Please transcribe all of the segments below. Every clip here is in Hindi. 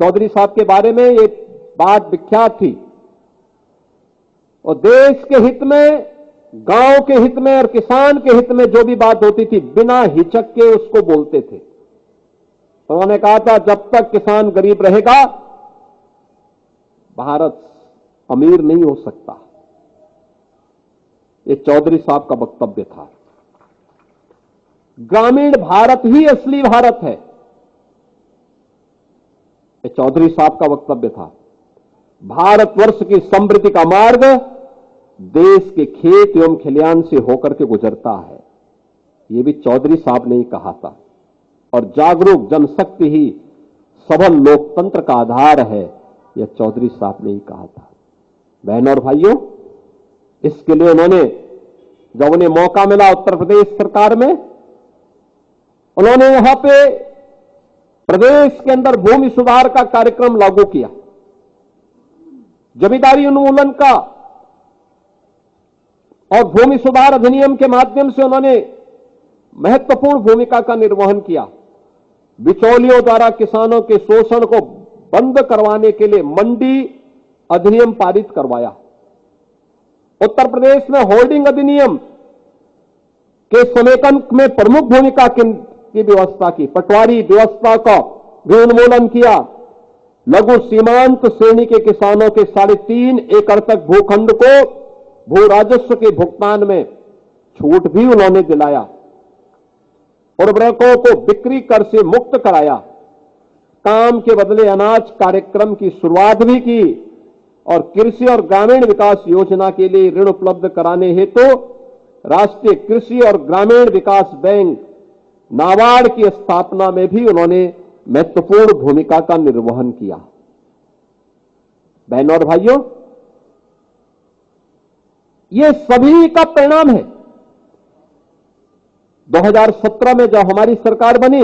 चौधरी साहब के बारे में ये बात विख्यात थी और देश के हित में, गांव के हित में और किसान के हित में जो भी बात होती थी बिना हिचक के उसको बोलते थे। उन्होंने कहा था जब तक किसान गरीब रहेगा भारत अमीर नहीं हो सकता। ये चौधरी साहब का वक्तव्य था। ग्रामीण भारत ही असली भारत है, ये चौधरी साहब का वक्तव्य था। भारतवर्ष की समृद्धि का मार्ग देश के खेत एवं खलिहान से होकर के गुजरता है, यह भी चौधरी साहब ने ही कहा था। और जागरूक जनशक्ति ही सबल लोकतंत्र का आधार है, यह चौधरी साहब ने ही कहा था। बहनों और भाइयों, इसके लिए उन्होंने, जब उन्हें मौका मिला उत्तर प्रदेश सरकार में, उन्होंने यहां पे प्रदेश के अंदर भूमि सुधार का कार्यक्रम लागू किया। जमींदारी उन्मूलन का और भूमि सुधार अधिनियम के माध्यम से उन्होंने महत्वपूर्ण भूमिका का निर्वहन किया। बिचौलियों द्वारा किसानों के शोषण को बंद करवाने के लिए मंडी अधिनियम पारित करवाया। उत्तर प्रदेश में होल्डिंग अधिनियम के समेकन में प्रमुख भूमिका की व्यवस्था की। पटवारी व्यवस्था का भी उन्मूलन किया। लघु सीमांत श्रेणी के किसानों के 3.5 एकड़ तक भूखंड को भू राजस्व के भुगतान में छूट भी उन्होंने दिलाया। उर्वरकों को बिक्री कर से मुक्त कराया। काम के बदले अनाज कार्यक्रम की शुरुआत भी की और कृषि और ग्रामीण विकास योजना के लिए ऋण उपलब्ध कराने हेतु राष्ट्रीय कृषि और ग्रामीण विकास बैंक नाबार्ड की स्थापना में भी उन्होंने महत्वपूर्ण भूमिका का निर्वहन किया। बहनों और भाइयों, ये सभी का परिणाम है। 2017 में जब हमारी सरकार बनी,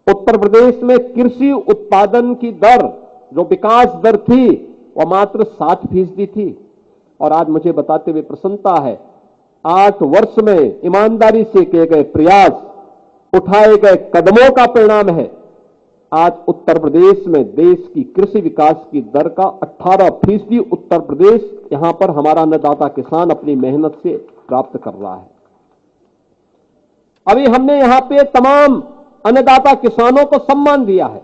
उत्तर प्रदेश में कृषि उत्पादन की दर, जो विकास दर थी, वह मात्र 60% थी। और आज मुझे बताते हुए प्रसन्नता है, 8 वर्ष में ईमानदारी से किए गए प्रयास, उठाए गए कदमों का परिणाम है आज उत्तर प्रदेश में देश की कृषि विकास की दर का 18% उत्तर प्रदेश, यहां पर हमारा अन्नदाता किसान अपनी मेहनत से प्राप्त कर रहा है। अभी हमने यहां पे तमाम अन्नदाता किसानों को सम्मान दिया है।